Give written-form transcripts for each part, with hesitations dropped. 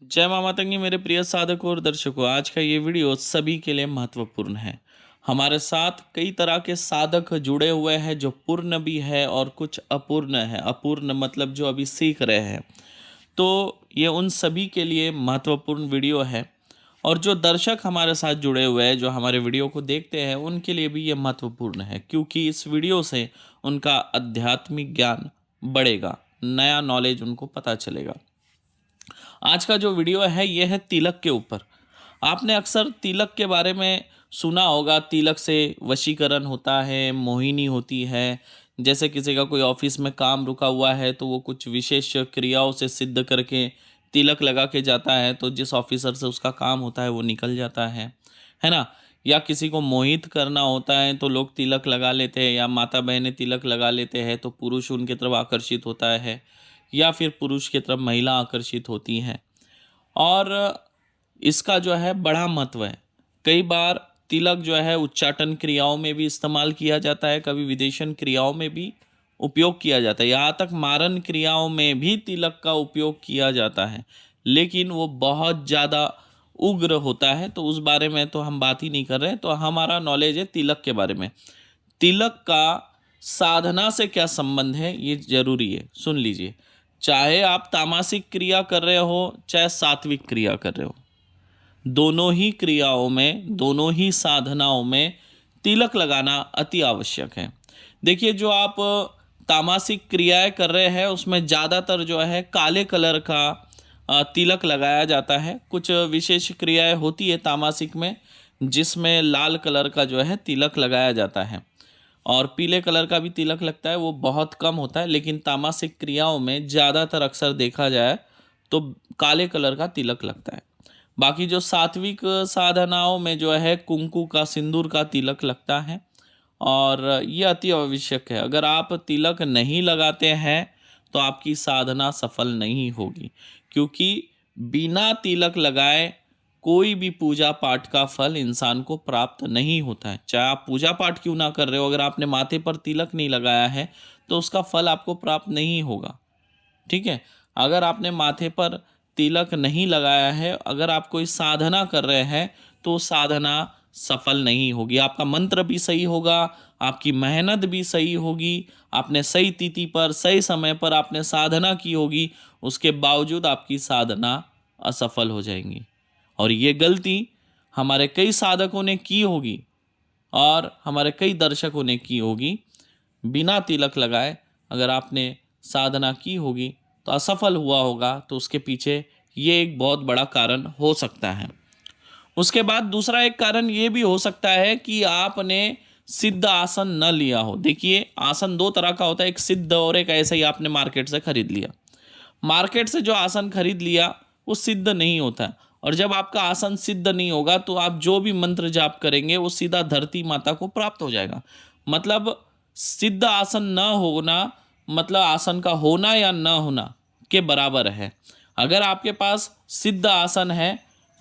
जय माँ मातंगी मेरे प्रिय साधकों और दर्शकों। आज का ये वीडियो सभी के लिए महत्वपूर्ण है। हमारे साथ कई तरह के साधक जुड़े हुए हैं जो पूर्ण भी है और कुछ अपूर्ण है। अपूर्ण मतलब जो अभी सीख रहे हैं। तो ये उन सभी के लिए महत्वपूर्ण वीडियो है। और जो दर्शक हमारे साथ जुड़े हुए हैं, जो हमारे वीडियो को देखते हैं, उनके लिए भी ये महत्वपूर्ण है, क्योंकि इस वीडियो से उनका आध्यात्मिक ज्ञान बढ़ेगा, नया नॉलेज उनको पता चलेगा। आज का जो वीडियो है ये है तिलक के ऊपर। आपने अक्सर तिलक के बारे में सुना होगा। तिलक से वशीकरण होता है, मोहिनी होती है। जैसे किसी का कोई ऑफिस में काम रुका हुआ है तो वो कुछ विशेष क्रियाओं से सिद्ध करके तिलक लगा के जाता है, तो जिस ऑफिसर से उसका काम होता है वो निकल जाता है ना। या किसी को मोहित करना होता है तो लोग तिलक लगा लेते हैं, या माता बहनें तिलक लगा लेते हैं तो पुरुष उनकी तरफ आकर्षित होता है, या फिर पुरुष की तरफ महिला आकर्षित होती हैं। और इसका जो है बड़ा महत्व है। कई बार तिलक जो है उच्चाटन क्रियाओं में भी इस्तेमाल किया जाता है, कभी विदेशन क्रियाओं में भी उपयोग किया जाता है, यहाँ तक मारन क्रियाओं में भी तिलक का उपयोग किया जाता है। लेकिन वो बहुत ज़्यादा उग्र होता है, तो उस बारे में तो हम बात ही नहीं कर रहे हैं। तो हमारा नॉलेज है तिलक के बारे में। तिलक का साधना से क्या संबंध है ये जरूरी है, सुन लीजिए। चाहे आप तामसिक क्रिया कर रहे हो, चाहे सात्विक क्रिया कर रहे हो, दोनों ही क्रियाओं में, दोनों ही साधनाओं में तिलक लगाना अति आवश्यक है। देखिए, जो आप तामसिक क्रियाएं कर रहे हैं उसमें ज़्यादातर जो है काले कलर का तिलक लगाया जाता है। कुछ विशेष क्रियाएं होती है तामसिक में जिसमें लाल कलर का जो है तिलक लगाया जाता है, और पीले कलर का भी तिलक लगता है, वो बहुत कम होता है। लेकिन तामसिक क्रियाओं में ज़्यादातर अक्सर देखा जाए तो काले कलर का तिलक लगता है। बाकी जो सात्विक साधनाओं में जो है कुंकू का, सिंदूर का तिलक लगता है, और ये अति आवश्यक है। अगर आप तिलक नहीं लगाते हैं तो आपकी साधना सफल नहीं होगी, क्योंकि बिना तिलक लगाए कोई भी पूजा पाठ का फल इंसान को प्राप्त नहीं होता है। चाहे आप पूजा पाठ क्यों ना कर रहे हो, अगर आपने माथे पर तिलक नहीं लगाया है तो उसका फल आपको प्राप्त नहीं होगा। ठीक है। अगर आपने माथे पर तिलक नहीं लगाया है, अगर आप कोई साधना कर रहे हैं तो साधना सफल नहीं होगी। आपका मंत्र भी सही होगा, आपकी मेहनत भी सही होगी, आपने सही तिथि पर, सही समय पर आपने साधना की होगी, उसके बावजूद आपकी साधना असफल हो जाएंगी। और ये गलती हमारे कई साधकों ने की होगी और हमारे कई दर्शकों ने की होगी। बिना तिलक लगाए अगर आपने साधना की होगी तो असफल हुआ होगा, तो उसके पीछे ये एक बहुत बड़ा कारण हो सकता है। उसके बाद दूसरा एक कारण ये भी हो सकता है कि आपने सिद्ध आसन न लिया हो। देखिए, आसन दो तरह का होता है, एक सिद्ध और एक ऐसे ही आपने मार्केट से खरीद लिया। मार्केट से जो आसन खरीद लिया वो सिद्ध नहीं होता है, और जब आपका आसन सिद्ध नहीं होगा तो आप जो भी मंत्र जाप करेंगे वो सीधा धरती माता को प्राप्त हो जाएगा। मतलब सिद्ध आसन न होना मतलब आसन का होना या न होना के बराबर है। अगर आपके पास सिद्ध आसन है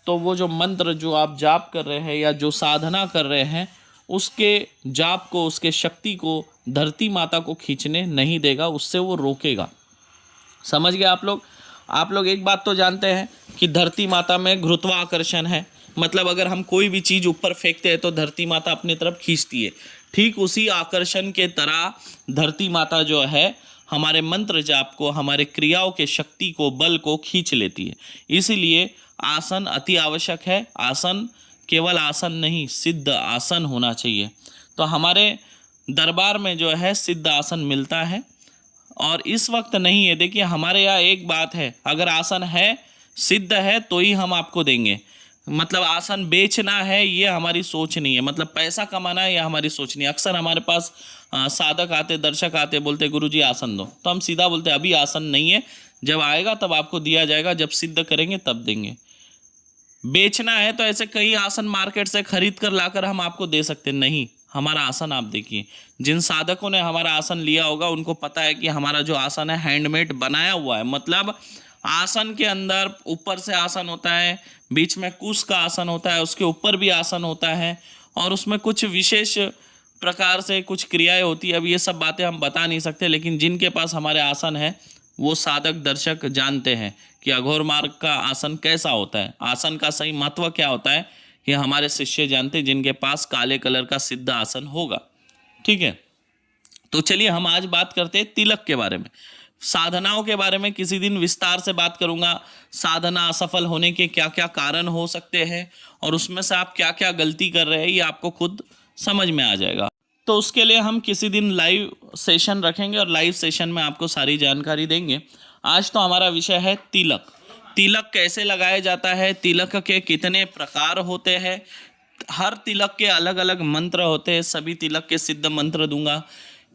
तो वो जो मंत्र जो आप जाप कर रहे हैं या जो साधना कर रहे हैं, उसके जाप को, उसके शक्ति को धरती माता को खींचने नहीं देगा, उससे वो रोकेगा। समझ गए आप लोग? आप लोग एक बात तो जानते हैं कि धरती माता में गुरुत्वाकर्षण है। मतलब अगर हम कोई भी चीज़ ऊपर फेंकते हैं तो धरती माता अपनी तरफ खींचती है। ठीक उसी आकर्षण के तरह धरती माता जो है हमारे मंत्र जाप को, हमारे क्रियाओं के शक्ति को, बल को खींच लेती है। इसीलिए आसन अति आवश्यक है। आसन केवल आसन नहीं, सिद्ध आसन होना चाहिए। तो हमारे दरबार में जो है सिद्ध आसन मिलता है, और इस वक्त नहीं है। देखिए, हमारे यहाँ एक बात है, अगर आसन है, सिद्ध है, तो ही हम आपको देंगे। मतलब आसन बेचना है ये हमारी सोच नहीं है, मतलब पैसा कमाना है ये हमारी सोच नहीं है। अक्सर हमारे पास साधक आते, दर्शक आते, बोलते गुरुजी आसन दो, तो हम सीधा बोलते अभी आसन नहीं है, जब आएगा तब आपको दिया जाएगा, जब सिद्ध करेंगे तब देंगे। बेचना है तो ऐसे कई आसन मार्केट से खरीद कर लाकर हम आपको दे सकते नहीं। हमारा आसन आप देखिए, जिन साधकों ने हमारा आसन लिया होगा उनको पता है कि हमारा जो आसन है हैंडमेड बनाया हुआ है। मतलब आसन के अंदर ऊपर से आसन होता है, बीच में कुश का आसन होता है, उसके ऊपर भी आसन होता है, और उसमें कुछ विशेष प्रकार से कुछ क्रियाएं होती है। अब ये सब बातें हम बता नहीं सकते, लेकिन जिनके पास हमारे आसन है वो साधक दर्शक जानते हैं कि अघोर मार्ग का आसन कैसा होता है, आसन का सही महत्व क्या होता है, ये हमारे शिष्य जानते हैं जिनके पास काले कलर का सिद्ध आसन होगा। ठीक है, तो चलिए हम आज बात करते हैं तिलक के बारे में। साधनाओं के बारे में किसी दिन विस्तार से बात करूंगा। साधना असफल होने के क्या क्या कारण हो सकते हैं और उसमें से आप क्या क्या गलती कर रहे हैं ये आपको खुद समझ में आ जाएगा। तो उसके लिए हम किसी दिन लाइव सेशन रखेंगे और लाइव सेशन में आपको सारी जानकारी देंगे। आज तो हमारा विषय है तिलक। तिलक कैसे लगाया जाता है, तिलक के कितने प्रकार होते हैं, हर तिलक के अलग अलग मंत्र होते हैं, सभी तिलक के सिद्ध मंत्र दूंगा।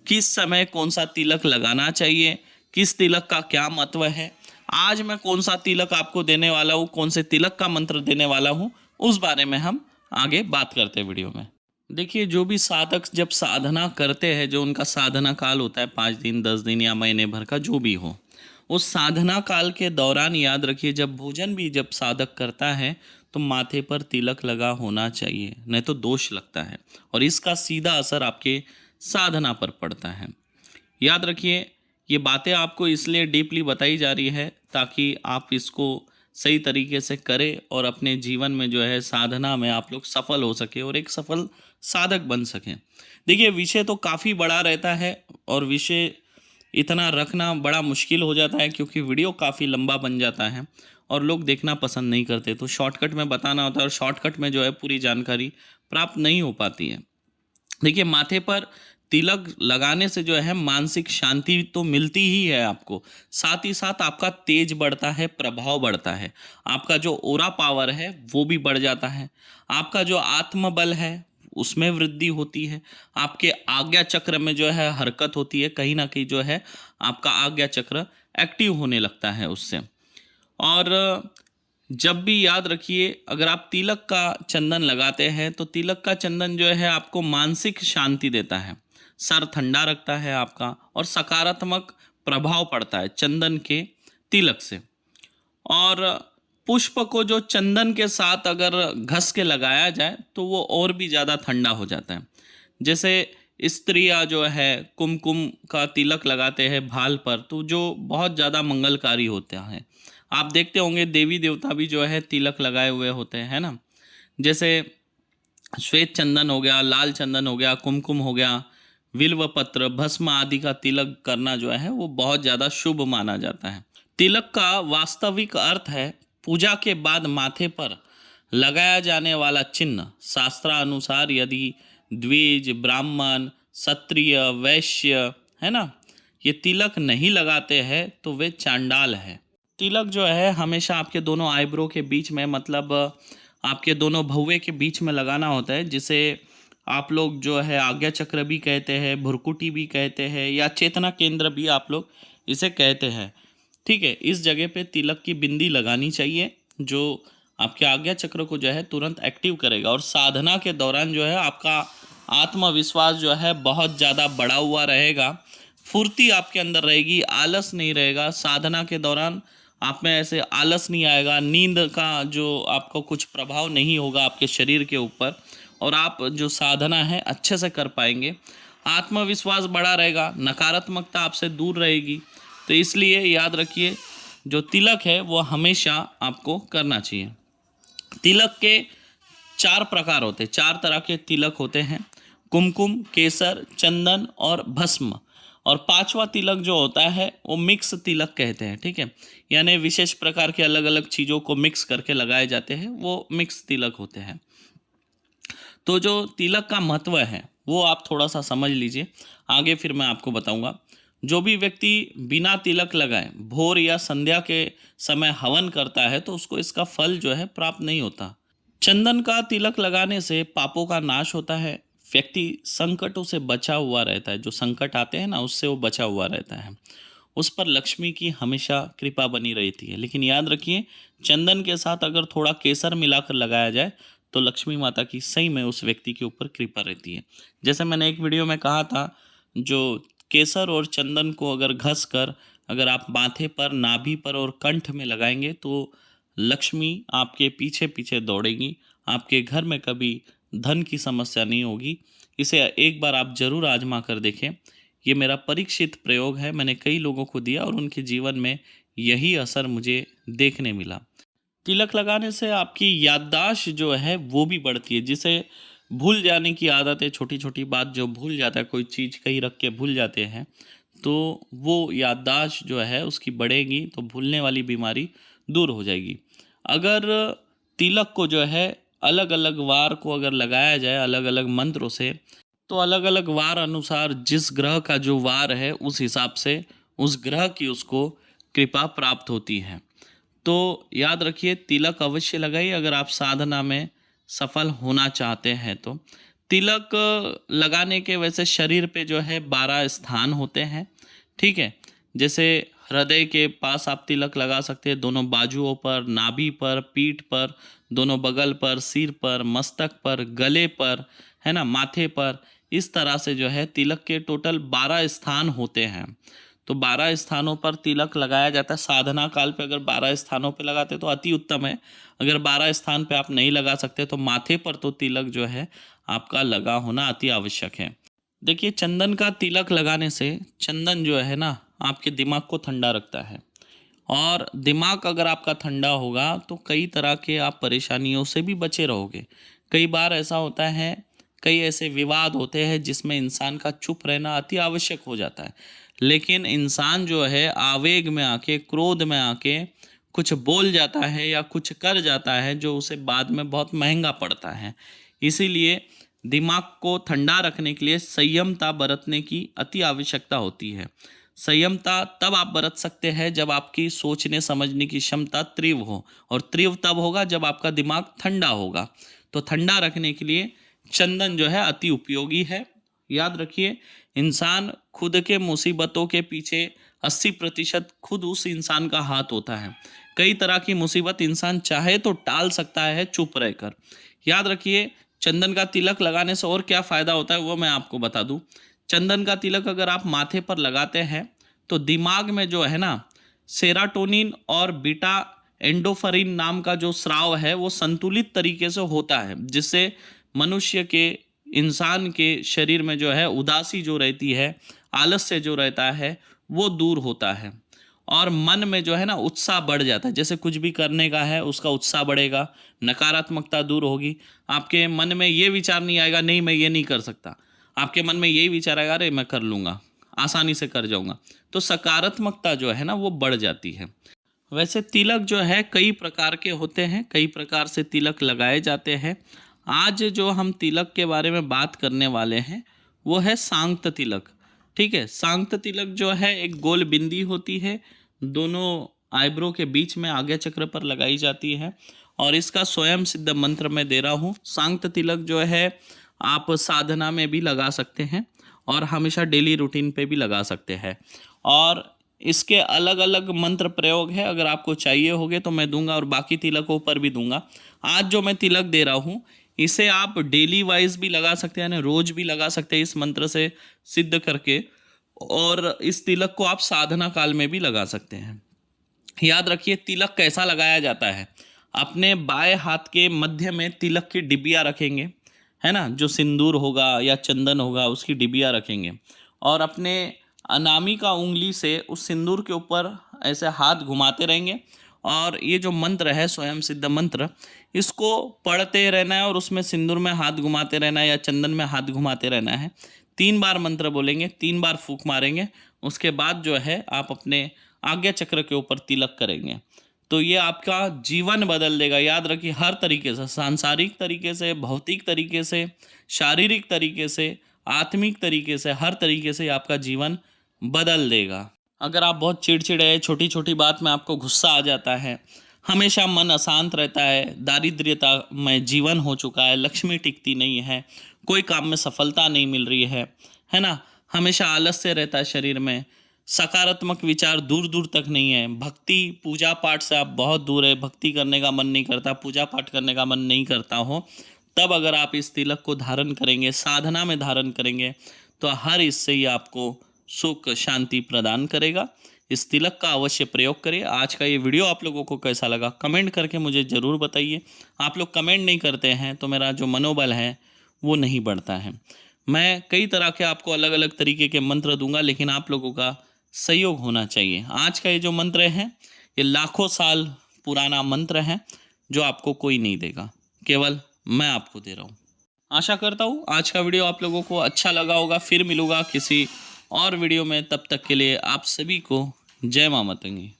किस समय कौन सा तिलक लगाना चाहिए, किस तिलक का क्या महत्व है, आज मैं कौन सा तिलक आपको देने वाला हूँ, कौन से तिलक का मंत्र देने वाला हूँ, उस बारे में हम आगे बात करते हैं वीडियो में। देखिए, जो भी साधक जब साधना करते हैं, जो उनका साधना काल होता है 5 दिन 10 दिन या महीने भर का जो भी हो, उस साधना काल के दौरान याद रखिए जब भोजन भी जब साधक करता है तो माथे पर तिलक लगा होना चाहिए, नहीं तो दोष लगता है और इसका सीधा असर आपके साधना पर पड़ता है। याद रखिए, ये बातें आपको इसलिए डीपली बताई जा रही है ताकि आप इसको सही तरीके से करें और अपने जीवन में जो है साधना में आप लोग सफल हो सके और एक सफल साधक बन सकें। देखिए, विषय तो काफ़ी बड़ा रहता है और विषय इतना रखना बड़ा मुश्किल हो जाता है क्योंकि वीडियो काफ़ी लंबा बन जाता है और लोग देखना पसंद नहीं करते, तो शॉर्टकट में बताना होता है और शॉर्टकट में जो है पूरी जानकारी प्राप्त नहीं हो पाती है। देखिए, माथे पर तिलक लगाने से जो है मानसिक शांति तो मिलती ही है आपको, साथ ही साथ आपका तेज बढ़ता है, प्रभाव बढ़ता है, आपका जो ओरा पावर है वो भी बढ़ जाता है, आपका जो आत्मबल है उसमें वृद्धि होती है, आपके आज्ञा चक्र में जो है हरकत होती है, कहीं ना कहीं जो है आपका आज्ञा चक्र एक्टिव होने लगता है उससे। और जब भी याद रखिए, अगर आप तिलक का चंदन लगाते हैं तो तिलक का चंदन जो है आपको मानसिक शांति देता है, सर ठंडा रखता है आपका और सकारात्मक प्रभाव पड़ता है चंदन के तिलक से। और पुष्प को जो चंदन के साथ अगर घस के लगाया जाए तो वो और भी ज़्यादा ठंडा हो जाता है। जैसे स्त्रियाँ जो है कुमकुम का तिलक लगाते हैं भाल पर, तो जो बहुत ज़्यादा मंगलकारी होता है। आप देखते होंगे देवी देवता भी जो है तिलक लगाए हुए होते हैं, है ना। जैसे श्वेत चंदन हो गया, लाल चंदन हो गया, कुमकुम हो गया, बिल्व पत्र, भस्म आदि का तिलक करना जो है वो बहुत ज़्यादा शुभ माना जाता है। तिलक का वास्तविक अर्थ है पूजा के बाद माथे पर लगाया जाने वाला चिन्ह। शास्त्रानुसार यदि द्विज, ब्राह्मण, क्षत्रिय, वैश्य, है ना, ये तिलक नहीं लगाते हैं तो वे चांडाल है। तिलक जो है हमेशा आपके दोनों आईब्रो के बीच में, मतलब आपके दोनों भौवे के बीच में लगाना होता है, जिसे आप लोग जो है आज्ञा चक्र भी कहते हैं, भुरकुटी भी कहते हैं या चेतना केंद्र भी आप लोग इसे कहते हैं। ठीक है, इस जगह पे तिलक की बिंदी लगानी चाहिए जो आपके आज्ञा चक्र को जो है तुरंत एक्टिव करेगा और साधना के दौरान जो है आपका आत्मविश्वास जो है बहुत ज़्यादा बढ़ा हुआ रहेगा, फुर्ती आपके अंदर रहेगी, आलस नहीं रहेगा। साधना के दौरान आप में ऐसे आलस नहीं आएगा, नींद का जो आपको कुछ प्रभाव नहीं होगा आपके शरीर के ऊपर और आप जो साधना है अच्छे से कर पाएंगे। आत्मविश्वास बढ़ा रहेगा, नकारात्मकता आपसे दूर रहेगी। तो इसलिए याद रखिए, जो तिलक है वो हमेशा आपको करना चाहिए। तिलक के 4 प्रकार होते हैं, 4 तरह के तिलक होते हैं, कुमकुम, केसर, चंदन और भस्म। और 5वां तिलक जो होता है वो मिक्स तिलक कहते हैं। ठीक है, यानी विशेष प्रकार के अलग अलग चीज़ों को मिक्स करके लगाए जाते हैं, वो मिक्स तिलक होते हैं। तो जो तिलक का महत्व है वो आप थोड़ा सा समझ लीजिए, आगे फिर मैं आपको बताऊंगा। जो भी व्यक्ति बिना तिलक लगाए भोर या संध्या के समय हवन करता है तो उसको इसका फल जो है प्राप्त नहीं होता। चंदन का तिलक लगाने से पापों का नाश होता है, व्यक्ति संकटों से बचा हुआ रहता है, जो संकट आते हैं ना उससे वो बचा हुआ रहता है, उस पर लक्ष्मी की हमेशा कृपा बनी रहती है। लेकिन याद रखिए, चंदन के साथ अगर थोड़ा केसर मिलाकर लगाया जाए तो लक्ष्मी माता की सही में उस व्यक्ति के ऊपर कृपा रहती है। जैसे मैंने एक वीडियो में कहा था, जो केसर और चंदन को अगर घस कर अगर आप माथे पर, नाभि पर और कंठ में लगाएंगे तो लक्ष्मी आपके पीछे पीछे दौड़ेगी, आपके घर में कभी धन की समस्या नहीं होगी। इसे एक बार आप जरूर आजमा कर देखें। ये मेरा परीक्षित प्रयोग है, मैंने कई लोगों को दिया और उनके जीवन में यही असर मुझे देखने मिला। तिलक लगाने से आपकी याददाश्त जो है वो भी बढ़ती है, जिसे भूल जाने की आदत है, छोटी छोटी बात जो भूल जाता है, कोई चीज़ कहीं रख के भूल जाते हैं, तो वो याददाश्त जो है उसकी बढ़ेगी, तो भूलने वाली बीमारी दूर हो जाएगी। अगर तिलक को जो है अलग अलग वार को अगर लगाया जाए अलग अलग मंत्रों से, तो अलग अलग वार अनुसार जिस ग्रह का जो वार है उस हिसाब से उस ग्रह की उसको कृपा प्राप्त होती है। तो याद रखिए, तिलक अवश्य लगाइए अगर आप साधना में सफल होना चाहते हैं तो। तिलक लगाने के वैसे शरीर पे जो है 12 स्थान होते हैं, ठीक है। जैसे हृदय के पास आप तिलक लगा सकते हैं, दोनों बाजुओं पर, नाभि पर, पीठ पर, दोनों बगल पर, सिर पर, मस्तक पर, गले पर, है ना, माथे पर। इस तरह से जो है तिलक के टोटल 12 स्थान होते हैं। तो 12 स्थानों पर तिलक लगाया जाता है। साधना काल पे अगर 12 स्थानों पे लगाते तो अति उत्तम है। अगर 12 स्थान पे आप नहीं लगा सकते तो माथे पर तो तिलक जो है आपका लगा होना अति आवश्यक है। देखिए, चंदन का तिलक लगाने से चंदन जो है ना आपके दिमाग को ठंडा रखता है, और दिमाग अगर आपका ठंडा होगा तो कई तरह के आप परेशानियों से भी बचे रहोगे। कई बार ऐसा होता है, कई ऐसे विवाद होते हैं जिसमें इंसान का चुप रहना अति आवश्यक हो जाता है, लेकिन इंसान जो है आवेग में आके, क्रोध में आके कुछ बोल जाता है या कुछ कर जाता है जो उसे बाद में बहुत महंगा पड़ता है। इसीलिए दिमाग को ठंडा रखने के लिए संयमता बरतने की अति आवश्यकता होती है। संयमता तब आप बरत सकते हैं जब आपकी सोचने समझने की क्षमता तीव्र हो, और तीव्र तब होगा जब आपका दिमाग ठंडा होगा। तो ठंडा रखने के लिए चंदन जो है अति उपयोगी है। याद रखिए, इंसान खुद के मुसीबतों के पीछे 80% खुद उस इंसान का हाथ होता है। कई तरह की मुसीबत इंसान चाहे तो टाल सकता है चुप रहकर। याद रखिए, चंदन का तिलक लगाने से और क्या फ़ायदा होता है वो मैं आपको बता दूं। चंदन का तिलक अगर आप माथे पर लगाते हैं तो दिमाग में जो है ना सेराटोनिन और बीटा एंडोफरिन नाम का जो स्राव है वो संतुलित तरीके से होता है, जिससे मनुष्य के, इंसान के शरीर में जो है उदासी जो रहती है, आलस्य जो रहता है वो दूर होता है, और मन में जो है ना उत्साह बढ़ जाता है। जैसे कुछ भी करने का है उसका उत्साह बढ़ेगा, नकारात्मकता दूर होगी। आपके मन में ये विचार नहीं आएगा नहीं मैं ये नहीं कर सकता, आपके मन में यही विचार आएगा अरे मैं कर लूँगा, आसानी से कर जाऊँगा। तो सकारात्मकता जो है ना वो बढ़ जाती है। वैसे तिलक जो है कई प्रकार के होते हैं, कई प्रकार से तिलक लगाए जाते हैं। आज जो हम तिलक के बारे में बात करने वाले हैं वो है सांक्त तिलक, ठीक है। सांक्त तिलक जो है एक गोल बिंदी होती है, दोनों आईब्रो के बीच में आगे चक्र पर लगाई जाती है, और इसका स्वयं सिद्ध मंत्र मैं दे रहा हूँ। सांक्त तिलक जो है आप साधना में भी लगा सकते हैं और हमेशा डेली रूटीन पे भी लगा सकते हैं, और इसके अलग अलग मंत्र प्रयोग है। अगर आपको चाहिए होगे तो मैं दूंगा, और बाकी तिलकों पर भी दूंगा। आज जो मैं तिलक दे रहा हूँ इसे आप डेली वाइज भी लगा सकते हैं, यानी रोज भी लगा सकते हैं इस मंत्र से सिद्ध करके, और इस तिलक को आप साधना काल में भी लगा सकते हैं। याद रखिए, तिलक कैसा लगाया जाता है। अपने बाएं हाथ के मध्य में तिलक की डिबिया रखेंगे, है ना, जो सिंदूर होगा या चंदन होगा उसकी डिबिया रखेंगे, और अपने अनामिका उंगली से उस सिंदूर के ऊपर ऐसे हाथ घुमाते रहेंगे, और ये जो मंत्र है स्वयं सिद्ध मंत्र, इसको पढ़ते रहना है और उसमें सिंदूर में हाथ घुमाते रहना है या चंदन में हाथ घुमाते रहना है। 3 बार मंत्र बोलेंगे, 3 बार फूंक मारेंगे, उसके बाद जो है आप अपने आज्ञा चक्र के ऊपर तिलक करेंगे, तो ये आपका जीवन बदल देगा। याद रखिए, हर तरीके से, सांसारिक तरीके से, भौतिक तरीके से, शारीरिक तरीके से, आत्मिक तरीके से, हर तरीके से आपका जीवन बदल देगा। अगर आप बहुत चिड़चिड़े हैं, छोटी छोटी बात में आपको गुस्सा आ जाता है, हमेशा मन अशांत रहता है, दारिद्र्यता में जीवन हो चुका है, लक्ष्मी टिकती नहीं है, कोई काम में सफलता नहीं मिल रही है ना, हमेशा आलस्य रहता है शरीर में, सकारात्मक विचार दूर दूर तक नहीं है, भक्ति पूजा पाठ से आप बहुत दूर है, भक्ति करने का मन नहीं करता, पूजा पाठ करने का मन नहीं करता हो, तब अगर आप इस तिलक को धारण करेंगे, साधना में धारण करेंगे, तो हर इससे ही आपको सुख शांति प्रदान करेगा। इस तिलक का अवश्य प्रयोग करिए। आज का ये वीडियो आप लोगों को कैसा लगा कमेंट करके मुझे ज़रूर बताइए। आप लोग कमेंट नहीं करते हैं तो मेरा जो मनोबल है वो नहीं बढ़ता है। मैं कई तरह के आपको अलग अलग तरीके के मंत्र दूंगा, लेकिन आप लोगों का सहयोग होना चाहिए। आज का ये जो मंत्र है, ये लाखों साल पुराना मंत्र है जो आपको कोई नहीं देगा, केवल मैं आपको दे रहा हूँ। आशा करता हूँ आज का वीडियो आप लोगों को अच्छा लगा होगा। फिर मिलूंगा किसी और वीडियो में, तब तक के लिए आप सभी को जय मां मतंगी।